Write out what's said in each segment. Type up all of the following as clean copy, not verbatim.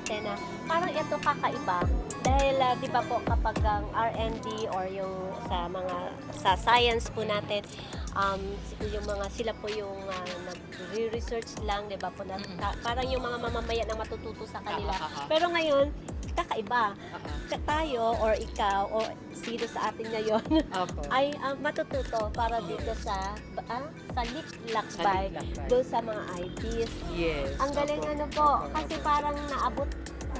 natin na parang ito kakaiba. Dahil di ba po kapag ang R&D or yung sa science po natin, yung mga sila po yung nag-research lang, di ba po, na, parang yung mga mamamayan na matututo sa kanila. Pero ngayon, kakaiba. Tayo or ikaw o sino sa atin ngayon ay matututo para dito sa Lakbay, doon sa mga IPs. Yes. Ang galing ano po, kasi parang naabot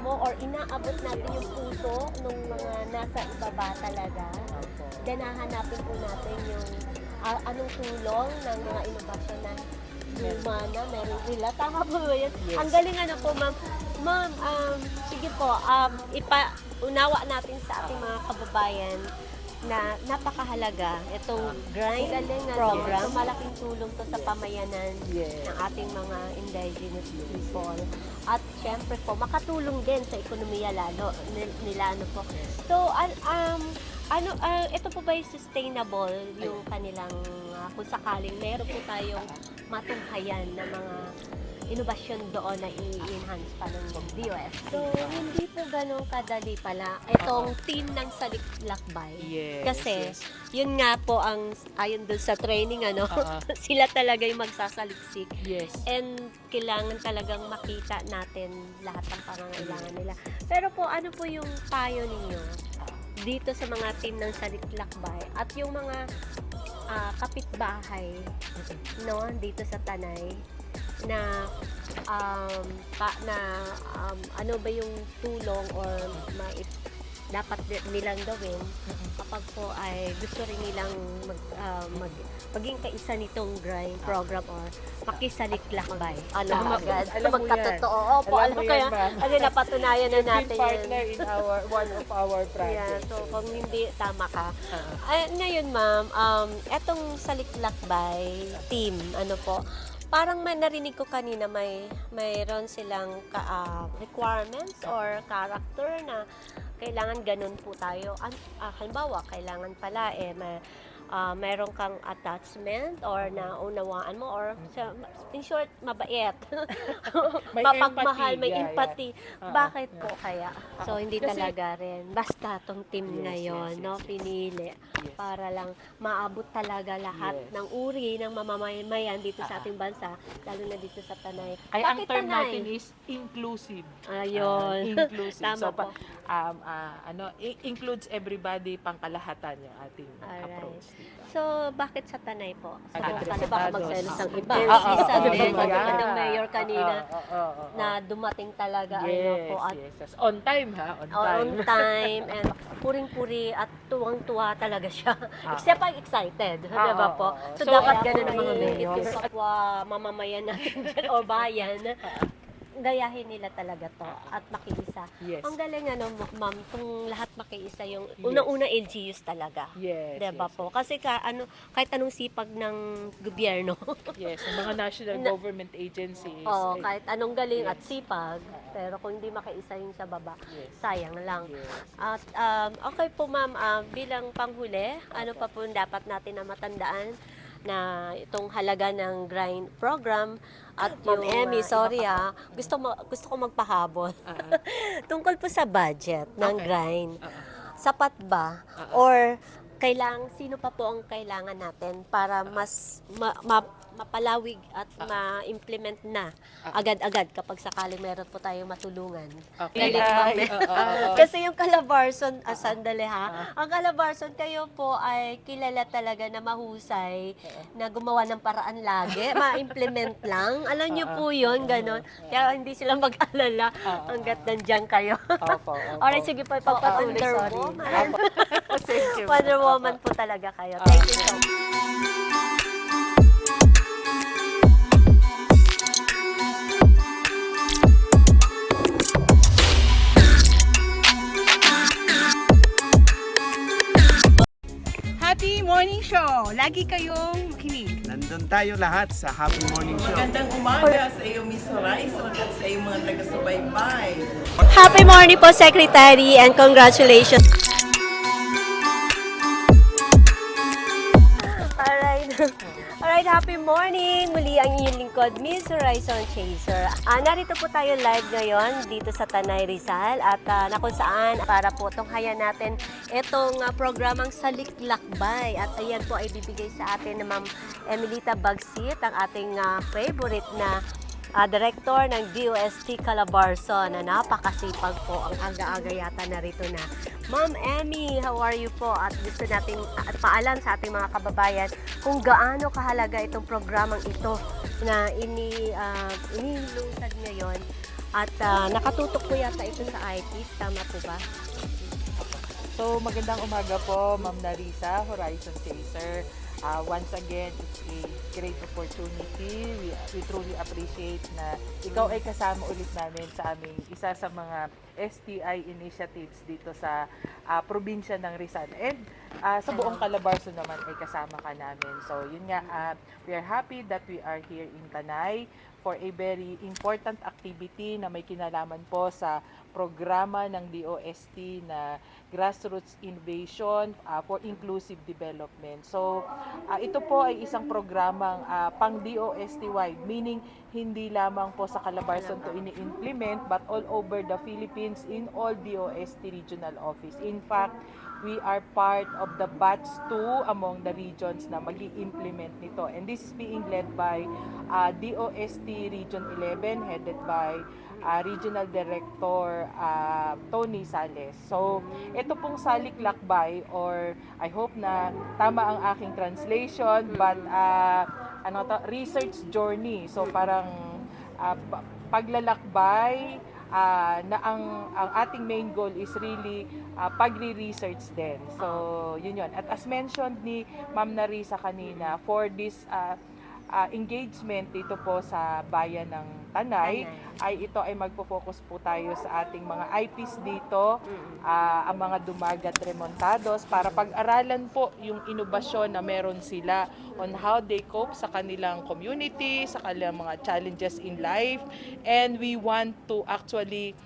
mo or inaabot natin yung puso nung mga nasa ibaba talaga. Then hahanapin po natin yung anong tulong ng mga inobasyon na luma na meron nila. Tama po ba yan? Yes. Ang galing ano po, ma'am. Ma'am, sige po, ipaunawa natin sa ating mga kababayan na napakahalaga itong grind program. So, malaking tulong to sa pamayanan ng ating mga indigenous people. At syempre po, makatulong din sa ekonomiya lalo nila. Ano po. So, ito po ba yung sustainable yung kanilang, kung sakaling meron po tayong matunghayan na mga inobasyon doon na i-enhance pa ng DOF. So, hindi po ganun kadali pala itong team ng Lakbay. Yes. Kasi, yun nga po ang, ayon doon sa training, sila talaga yung magsasaliksik. Yes. And kailangan talagang makita natin lahat ng pangangailangan nila. Pero po, ano po yung payo ninyo dito sa mga team ng Lakbay at yung mga kapitbahay dito sa Tanay na ano ba yung tulong or dapat nilang gawin kapag po ay gusto rin nilang maging kaisa nitong grind program or makisaliklakbay. Ano agad? Magkatotoo. Opo, alam ko yan. Ano, napatunayan na natin partner yan. in one of our projects. So kung hindi, tama ka. Ngayon ma'am, etong Lakbay team, ano po, parang may narinig ko kanina mayroon silang requirements or character na kailangan ganun po tayo. Halimbawa, kailangan pala mayroon kang attachment or naunawaan mo or in short, mabait. Mapagmahal, may empathy. Bakit po kaya? So, hindi talaga rin. Basta tong team ngayon, pinili para lang maabot talaga lahat ng uri ng mamamayan dito sa ating bansa, lalo na dito sa Tanay. Kaya ang Bakit term Tanay? natin is inclusive. Ayun. Inclusive. Tama So, po. Includes everybody, pangkalahatan yung ating approach. So, bakit sa Tanay po? Agad Kasi baka resultados. magselos ang iba. Oo, Sabi ng oo. mayor kanina na dumating talaga po at Yes. On time, ha? On time. on time and puring-puri at tuwang-tuwa talaga siya. Except I'm excited, di ba po? So, dapat ganun ang mga mayor. Yung kapwa mamamayan natin dyan o bayan, gayahin nila talaga to at makiisa. Yes. Ang galing ma'am, kung lahat makiisa yung unang-una LGUs talaga. Yes. Diba po? Kasi kahit anong sipag ng gobyerno. Yes, yung mga national government agencies. Kahit anong galing at sipag, pero kung hindi makiisa yung sa baba, sayang lang. Yes. At okay po ma'am, bilang panghuli, ano pa po dapat natin na matandaan na itong halaga ng grind program at yung Emmy, sorry gusto ko magpahabol. Tungkol po sa budget ng grind. Sapat ba? Or sino pa po ang kailangan natin para mas mapalawig at ma-implement na agad-agad kapag sakaling meron po tayong matulungan. Okay. Kasi yung Calabarzon, sandali ang Calabarzon kayo po ay kilala talaga na mahusay na gumawa ng paraan lagi, ma-implement lang. Alam niyo po yun, gano'n. Kaya hindi sila mag-alala hanggat nandiyan kayo. Alright, sige po, Wonder Woman. Wonder Woman po talaga kayo. Thank you so much. Happy Morning Show! Lagi kayong makinig. Nandun tayo lahat sa Happy Morning Show. Magandang umaga sa iyo, Miss Horizon, at sa iyo mga taga-subaybay. Happy morning po, Secretary, and congratulations. Alright, happy morning! Muli ang inyong lingkod, Miss Horizon Chaser. Narito po tayo live ngayon dito sa Tanay Rizal at na kung saan para po tunghayan natin itong programang Saliklakbay. At ayan po ay bibigay sa atin ni Ma'am Emilita Bagsit, ang ating favorite na director ng DOST Calabarzon na napakasipag po. Ang aga-aga yata narito na. Ma'am Emmy, how are you po? At gusto nating paalam sa ating mga kababayan kung gaano kahalaga itong programang ito na inilunsad ngayon. At nakatutok po yata ito sa IPs, tama po ba? So, magandang umaga po, Ma'am Narisa, Horizon Chaser. Once again, it's a great opportunity. We truly appreciate na ikaw ay kasama ulit namin sa aming isa sa mga STI initiatives dito sa probinsya ng Rizal. And sa buong Calabarzon naman ay kasama ka namin. So, yun nga, we are happy that we are here in Tanay for a very important activity na may kinalaman po sa programa ng DOST na Grassroots Innovation for Inclusive Development. So, ito po ay isang programang pang DOST-wide, meaning hindi lamang po sa Calabarzon to ini-implement but all over the Philippines in all DOST regional office. In fact, we are part of the batch 2 among the regions na magi-implement nito. And this is being led by DOST Region 11 headed by Regional Director Tony Sales. So, ito pong Saliklakbay, or I hope na tama ang aking translation, but research journey. So, parang paglalakbay na ang ating main goal is really pagre-research din. So, yun yun. At as mentioned ni Ma'am Narisa kanina, for this engagement dito po sa bayan ng Tanay, ay ito ay magpo-focus po tayo sa ating mga IPs dito, ang mga dumagat remontados, para pag-aralan po yung inobasyon na meron sila on how they cope sa kanilang community, sa kanilang mga challenges in life, and we want to actually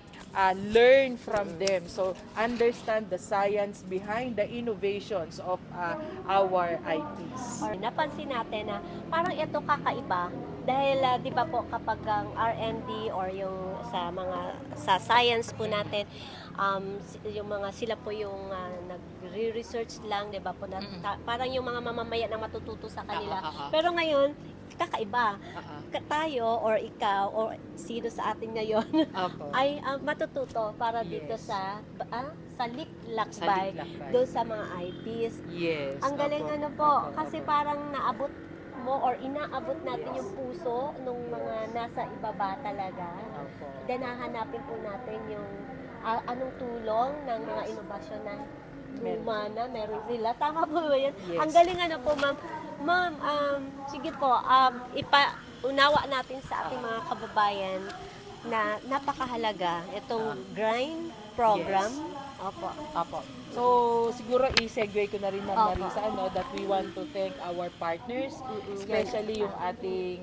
learn from them. So, understand the science behind the innovations of our IPs. Or napansin natin na parang ito kakaiba dahil di ba po kapag ang R&D or yung sa science po natin, yung mga sila po yung nagre-research lang, di ba po, parang yung mga mamamayan na matututo sa kanila. Pero ngayon, kakaiba. Tayo or ikaw or sino sa atin ngayon ay matututo para dito sa Saliklakbay doon sa mga IPs. Yes. Ang galing po, kasi parang naabot mo or inaabot natin yung puso nung mga nasa ibaba talaga. Then hahanapin po natin yung anong tulong ng mga inobasyon na lumana, meron sila. Tama po ba yan? Yes. Ang galing po, ma'am. Ma'am, sige po, ipaunawa natin sa ating mga kababayan na napakahalaga itong grind program. Yes. Opo. So, siguro i-segue ko na rin, Ma'am Narisa, that we want to thank our partners, especially yung ating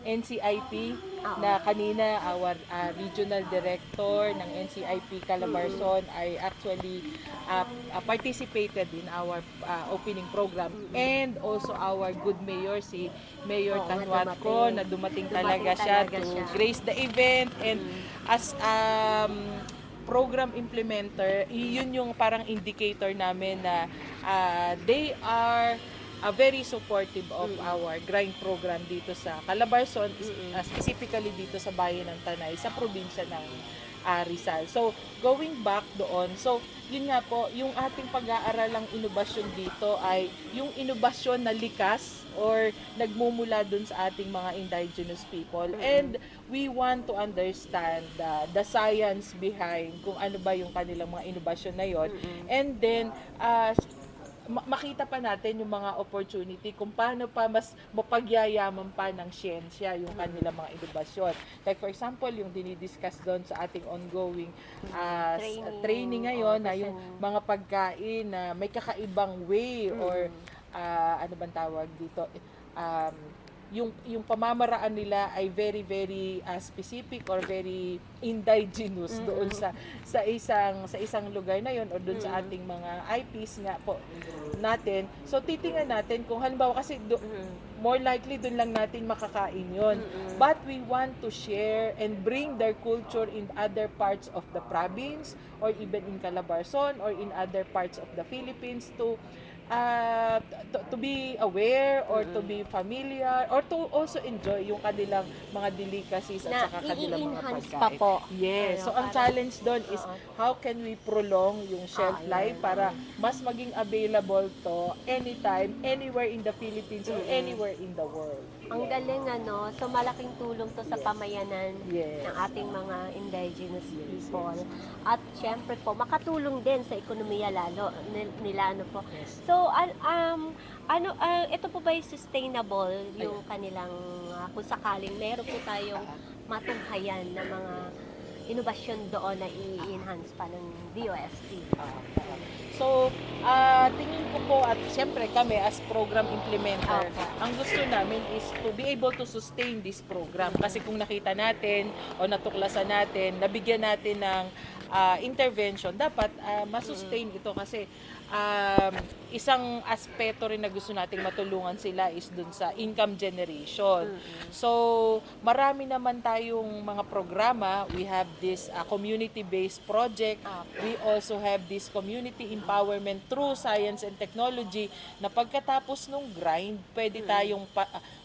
NCIP na kanina, our regional director ng NCIP Calabarzon ay actually participated in our opening program, and also our good mayor, si Mayor Tanwatco, na dumating talaga siya to grace the event, and as program implementer, yun yung parang indicator namin na they are very supportive of our grind program dito sa Calabarzon, specifically dito sa bayan ng Tanay, sa probinsya ng Rizal. So, going back doon, so, yun nga po, yung ating pag-aaralang inobasyon dito ay yung inobasyon na likas or nagmumula dun sa ating mga indigenous people. And we want to understand the science behind kung ano ba yung kanilang mga inobasyon na yon. And then, makita pa natin yung mga opportunity kung paano pa mas mapagyayaman pa ng siyensya yung kanilang mga inobasyon. Like for example, yung dinidiscuss doon sa ating ongoing training ngayon, na yung mga pagkain na may kakaibang way or ano bang tawag dito, yung pamamaraan nila ay very very specific or very indigenous doon sa isang lugar na yon, or doon sa ating mga IPs nga po natin. So titingnan natin kung halimbawa kasi more likely dun lang natin makakain yon. But we want to share and bring their culture in other parts of the province or even in Calabarzon or in other parts of the Philippines to be aware or to be familiar or to also enjoy yung kanilang mga delicacies Na at saka kanilang mga i-enhance pagkain. pa po. Yes. Ano, So ang parang- challenge doon is Oo. how can we prolong yung shelf Yun. life para mas maging available to anytime, anywhere in the Philippines or anywhere in the world. Ang galing ano, so malaking tulong to sa pamayanan Yes. ng ating mga indigenous Yes, people. yes. At syempre po, makatulong din sa ekonomiya lalo nila ano po. Yes. So, ito po ba yung sustainable yung kanilang, kung sakaling meron po tayong matunghayan na mga inobasyon doon na i-enhance pa ng DOST? So, tingin ko po at siyempre kami as program implementer, Opo. ang gusto namin is to be able to sustain this program. Kasi kung nakita natin o natuklasan natin, nabigyan natin ng intervention, dapat masustain ito kasi isang aspeto rin na gusto nating matulungan sila is dun sa income generation. So, marami naman tayong mga programa. We have this community-based project. We also have this community empowerment through science and technology na pagkatapos nung grind, pwede tayong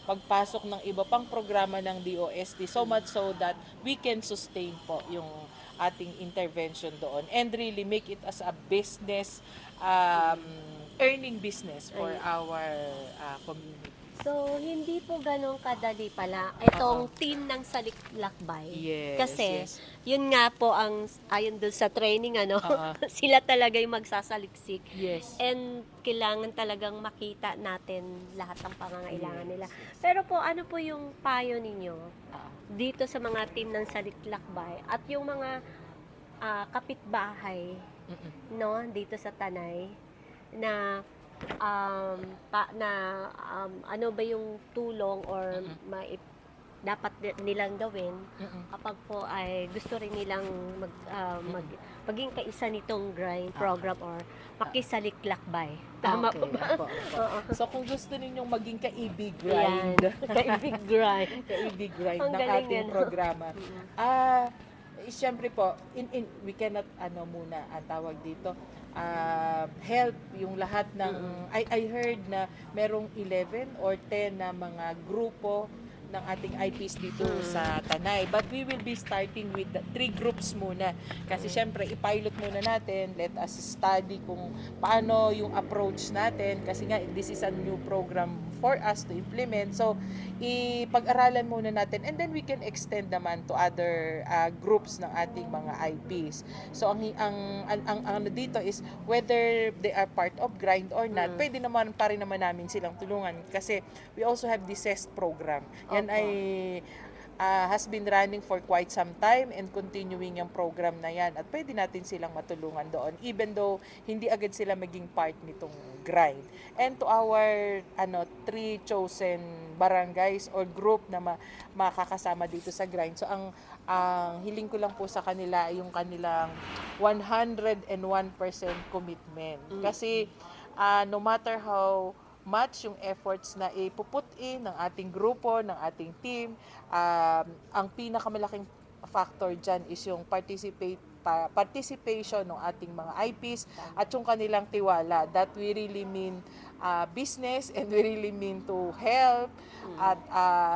pagpasok ng iba pang programa ng DOST so much so that we can sustain po yung ating intervention doon and really make it as a business, earning business for our community. So, hindi po ganun kadali pala itong team ng Saliklakbay. Yes, Kasi, yes. yun nga po ang, ayon dun sa training, Oo. sila talaga yung magsasaliksik. Yes. And kailangan talagang makita natin lahat ng pangangailangan nila. Pero po, ano po yung payo ninyo dito sa mga team ng Saliklakbay at yung mga kapitbahay no dito sa Tanay na ano ba yung tulong or dapat nilang gawin kapag po ay gusto rin nilang maging kaisa nitong grind program or makisaliklakbay. Tama po ba? Opo. So kung gusto ninyong maging kaibig Yan. grind, Kaibig grind. kaibig grind Ang ng galing ating yan. programa. Siyempre po, we cannot muna ang tawag dito, help yung lahat ng I heard na merong 11 or 10 na mga grupo ng ating IPs dito sa Tanay. But we will be starting with 3 groups muna. Kasi syempre, i-pilot muna natin. Let us study kung paano yung approach natin. Kasi nga, this is a new program for us to implement. So, ipag-aralan muna natin and then we can extend naman to other groups ng ating mga IPs. So, ang ano dito is whether they are part of grind or not, pwede naman pa rin naman namin silang tulungan kasi we also have this CEST program. Yan ay has been running for quite some time and continuing yung program na yan at pwede natin silang matulungan doon even though hindi agad sila maging part nitong grind. And to our 3 chosen barangays or group na makakasama dito sa grind. So ang hiling ko lang po sa kanila ay yung kanilang 101% commitment. Kasi no matter how much yung efforts na ipuput in ng ating grupo, ng ating team, ang pinakamalaking factor dyan is yung participation ng ating mga IPs at yung kanilang tiwala that we really mean business and we really mean to help at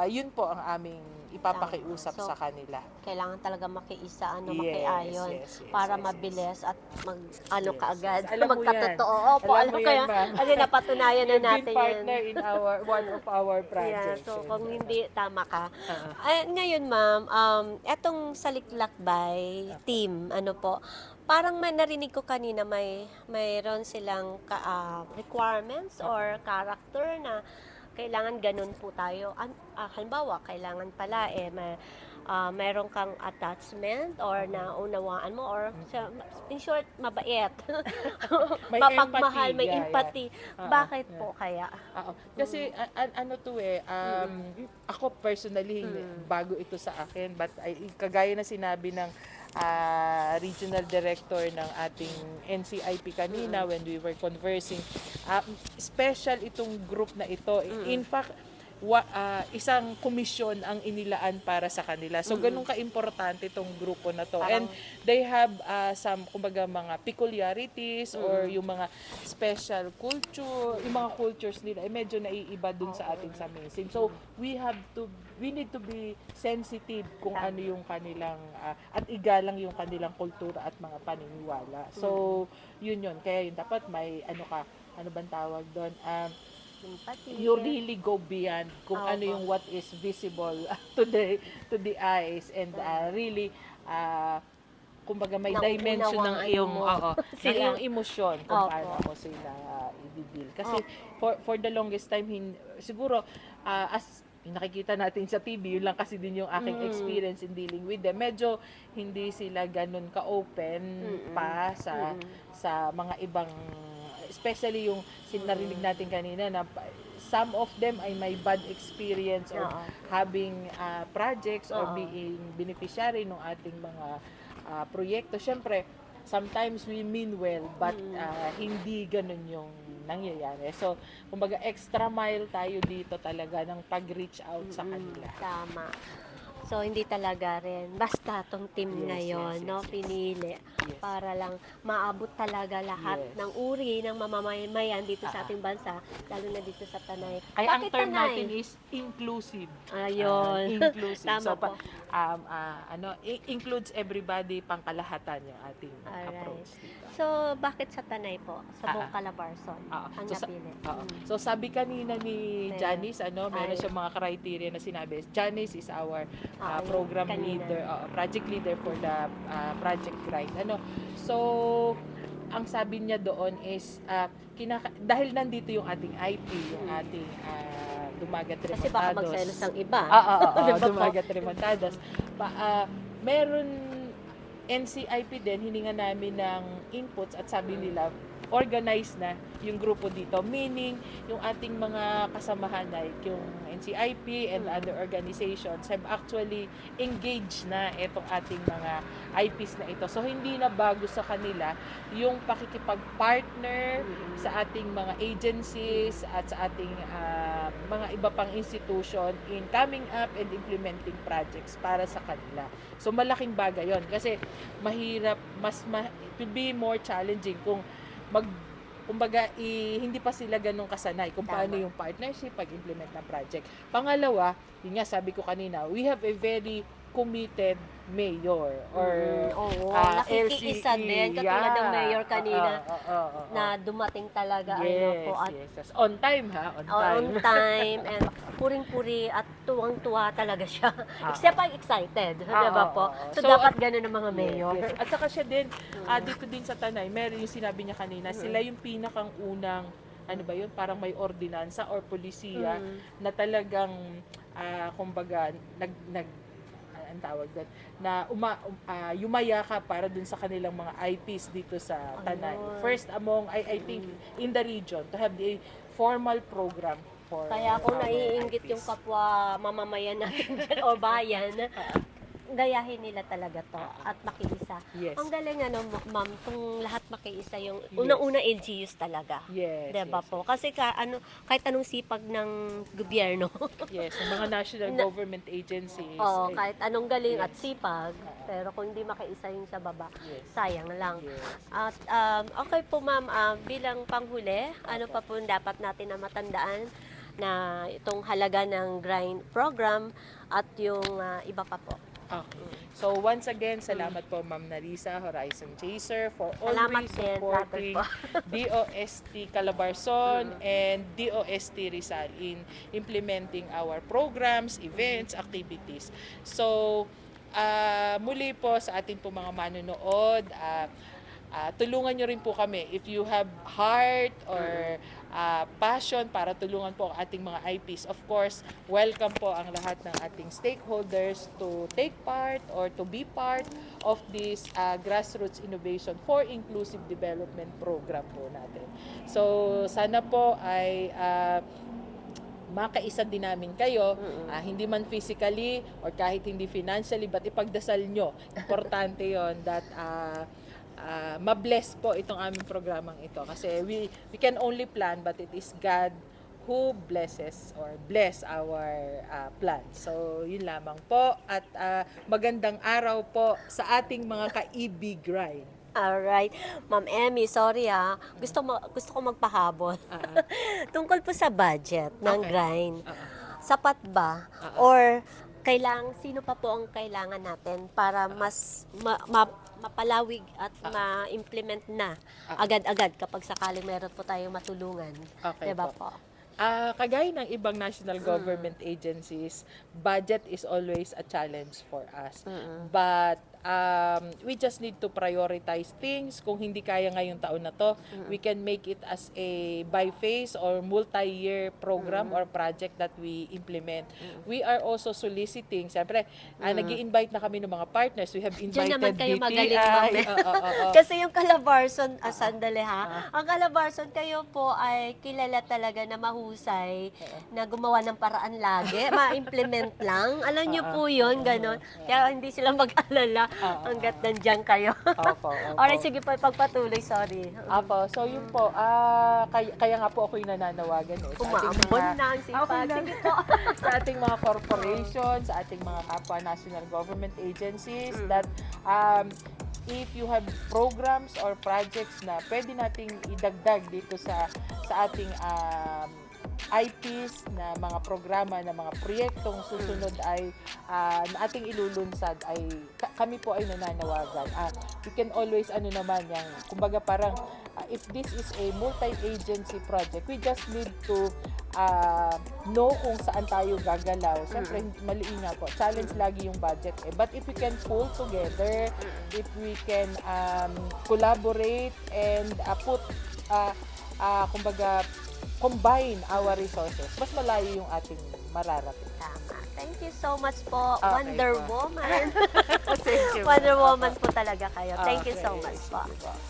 yun po ang aming ipapakiusap So, sa kanila. Kailangan talaga makiisa, Yes, makiayon yes, para yes, mabilis at Yes, kaagad, yes. Alam mo magkatotoo. yan. Opo, Alam alam mo ko yan, yan. ma'am. Kasi napatunayan na You've natin been partner yan. in one of our Yeah, projects. so kung hindi, tama ka. Oo. Ngayon, ma'am, etong Saliklakbay team, parang may narinig ko kanina mayroon silang requirements or character na kailangan ganun po tayo. Halimbawa, kailangan pala mayroon kang attachment or naunawaan mo or in short, mabait. May Mapagmahal, empathy. may Yeah, empathy. Oo, Bakit yeah. po kaya? Oo. Kasi ako personally, bago ito sa akin, but kagaya na sinabi ng regional director ng ating NCIP kanina when we were conversing, special itong group na ito. In fact, isang komisyon ang inilaan para sa kanila. So ganun ka-importante itong grupo na to. And they have some kumbaga mga peculiarities or yung mga special culture, yung mga cultures nila medyo naiiba dun sa atin sa mainstream. So we need to be sensitive kung ano yung kanilang at igalang yung kanilang kultura at mga paniniwala. So yun. Kaya yun dapat may ano bang tawag doon? You really go beyond kung ano yung what is visible to the eyes and really kumbaga may dimension ng iyong emosyon kung paano mo sila i-deal. Kasi for the longest time siguro as nakikita natin sa TV, yun lang kasi din yung aking experience in dealing with them. Medyo hindi sila ganun ka-open pa sa mga ibang, especially yung narinig natin kanina na some of them ay may bad experience of having projects or being beneficiary ng ating mga proyekto. Siyempre, sometimes we mean well, but hindi ganun yung nangyayari. So, kumbaga extra mile tayo dito talaga ng pag-reach out sa kanila. Tama. So, hindi talaga rin. Basta tong team ngayon, pinili para lang maabot talaga lahat ng uri ng mamamayan dito sa ating bansa, lalo na dito sa Tanay. Kaya ang Bakit term Tanay? natin is inclusive. Ayun. Inclusive. Tama po. Includes everybody, pangkalahatan yung ating approach dito. So, bakit sa Tanay po? Sa buong Calabarzon ang So, napili? So, sabi kanina ni Janice, meron siyang mga criteria na sinabi. Janice is our program leader, project leader for the Project Grind. So, ang sabi niya doon is, dahil nandito yung ating IP, yung ating Dumagat Remontados. Kasi baka magselos ang iba. Dumagat Remontados. Meron NCIP din, hininga namin ng inputs at sabi nila, organized na yung grupo dito. Meaning, yung ating mga kasamahan like yung NCIP and other organizations have actually engaged na itong ating mga IPs na ito. So, hindi na bago sa kanila yung pakikipag-partner sa ating mga agencies at sa ating mga iba pang institution in coming up and implementing projects para sa kanila. So, malaking bagay yon kasi mahirap, it will be more challenging kung kumbaga, hindi pa sila ganun kasanay kung paano yung partnership pag-implement ng project. Pangalawa, yun nga sabi ko kanina, we have a very committed mayor or nakikiisa din katulad ng mayor kanina na dumating talaga yes. On time on time and puring-puri at tuwang-tuwa talaga siya. Except I'm excited, diba po? So dapat ganun ang mga mayor. Yes. At saka siya din dito din sa Tanay, meron yung sinabi niya kanina, sila yung pinakang unang parang may ordinansa or polisiya na talagang kumbaga ang tawag doon, na yumayaka para dun sa kanilang mga IPs dito sa Tanay. First among, I think, in the region, to have the formal program for Kaya kung our naiinggit IPs. yung kapwa mamamayan natin dyan o bayan, gayahin nila talaga to at makiisa. Yes. Ang galing ma'am, kung lahat makiisa yung unang-una LGUs talaga. Yes. Diba po? Kasi kahit anong sipag ng gobyerno. Yes, ng mga national government agencies. Kahit anong galing at sipag, pero kung hindi makiisa yung sa baba, sayang lang. Yes. At okay po ma'am, bilang panghuli, ano pa po dapat natin na matandaan na itong halaga ng grind program at yung iba pa po. Okay. So once again, salamat po Ma'am Narisa, Horizon Chaser, for Salamat always din, supporting DOST Calabarzon and DOST Rizal in implementing our programs, events, activities. So muli po sa ating po mga manonood, tulungan nyo rin po kami if you have heart or passion para tulungan po ang ating mga IPs. Of course, welcome po ang lahat ng ating stakeholders to take part or to be part of this grassroots innovation for inclusive development program po natin. So, sana po ay makaisa din namin kayo, hindi man physically or kahit hindi financially, but ipagdasal nyo. Importante yon that mabless po itong aming programang ito. Kasi we can only plan, but it is God who blesses or bless our plants. So, yun lamang po. At magandang araw po sa ating mga ka-ibigray. Alright. Ma'am Emmy, sorry gusto ko magpahabol. Tungkol po sa budget ng Okay. grind. Sapat ba? Or sino pa po ang kailangan natin para mas mapalawig at ma-implement na agad-agad kapag sakaling meron po tayong matulungan. Okay Diba po. po? Kagaya ng ibang national government agencies, budget is always a challenge for us. But we just need to prioritize things. Kung hindi kaya ngayong taon na to, we can make it as a by-phase or multi-year program or project that we implement. We are also soliciting, siyempre, nag-i-invite na kami ng mga partners. We have invited Diyan naman kayo BPI. magaling, ma'am. Kasi yung Calabarzon, sandali ang Calabarzon, kayo po ay kilala talaga na mahusay, na gumawa ng paraan lagi, ma-implement lang. Alam niyo po yun, ganun. Kaya hindi sila mag-alala hanggat nandiyan kayo. Opo. Alright, sige po, pagpatuloy, sorry. Apo, so yun po, kaya nga po ako yung nananawagan Umaambon na ang sipag. Sige po. sa ating mga corporations, sa ating mga kapwa national government agencies that if you have programs or projects na pwede nating idagdag dito sa ating IPs na mga programa, na mga proyektong susunod ay na ating ilulunsad, ay kami po ay nananawagan. We can always kumbaga parang if this is a multi-agency project, we just need to know kung saan tayo gagalaw. Siyempre, mali nga po. Challenge lagi yung budget. But if we can pull together, if we can collaborate and kumbaga, combine our resources, mas malayo yung ating mararating. Tama. Thank you so much po, Okay Wonder po. Woman. Thank you. Wonder Woman po talaga kayo. Thank you so Okay. much po.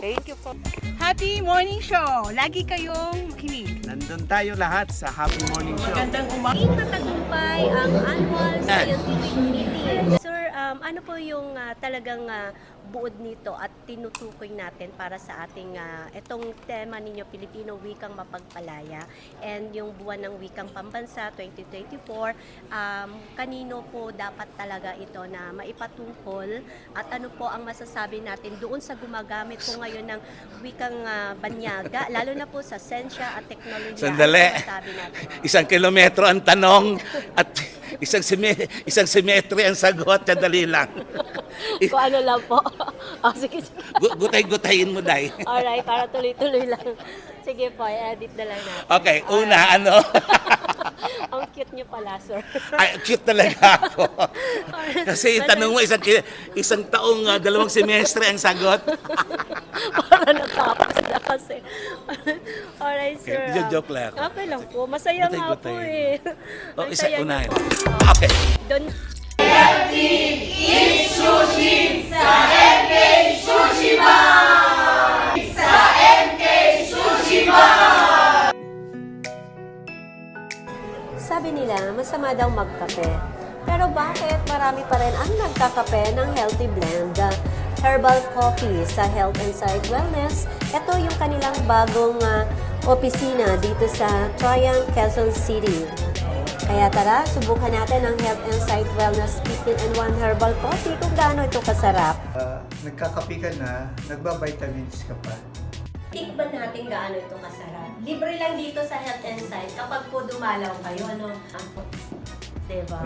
Thank you po. Happy Morning Show! Lagi kayong makinig. Nandun tayo lahat sa Happy Morning Show. Magandang umaga. Maging matagumpay ang annual scientific meeting. Sir, ano po yung talagang buod nito at tinutukoy natin para sa ating itong tema ninyo, Pilipino Wikang Mapagpalaya, and yung buwan ng Wikang Pambansa 2024, kanino po dapat talaga ito na maipatungkol at ano po ang masasabi natin doon sa gumagamit po ngayon ng wikang banyaga, lalo na po sa sensya at teknolohiya. Sandali. Ano masasabi natin? 1 kilometro ang tanong at isang simetri ang sagot. Dali lang. Kung ano lang po. Sige. Gutay-gutayin mo, Day. Alright, para tuloy-tuloy lang. Sige po, i-edit na lang natin. Okay, una, Ang cute niyo pala, sir. Ay, cute talaga ako. Kasi tanong mo, isang taong 2 semestre ang sagot. Para natapos na kasi. Alright, sir. Joke lang. Okay lang po. Masaya nga po Gutay-gutay. eh. O, isa Masaya unahin. na po. Okay. Doon sabi nila, masama daw magkape. Pero bakit marami pa rin ang nagkakape ng healthy blend? Herbal coffee sa Health and Sight Wellness. Ito yung kanilang bagong opisina dito sa Triumph, Quezon City. Kaya tara, subukan natin ang Health and Sight Wellness 15-in-1 Herbal Coffee kung gaano ito kasarap. Nagkakapi ka na, nagba-vitamins ka pa. Tikman natin gaano ito kasarap. Libre lang dito sa Health and Sight kapag po dumalaw kayo. Diba?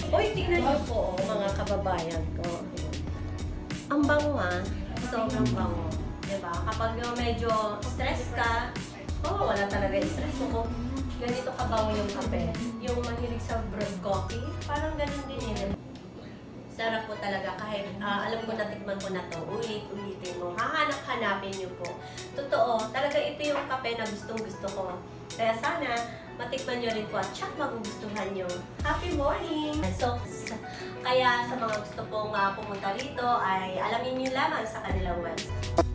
Uy, tingnan niyo po, mga kababayan ko. Ang bango sobrang bango. Diba? Kapag medyo stress ka, wala talaga yung stress mo. Ganito kabango yung kape. Yung mahilig sa brewed coffee, parang ganun din yun. Sarap po talaga kahit alam ko natikman ko na to, ulitin mo, hahanap-hanapin niyo po. Totoo, talaga ito yung kape na gustong-gusto ko. Kaya sana matikman niyo rin po at tsak magugustuhan niyo. Happy morning! So, kaya sa mga gusto pong pumunta rito ay alamin niyo lamang sa kanilang website.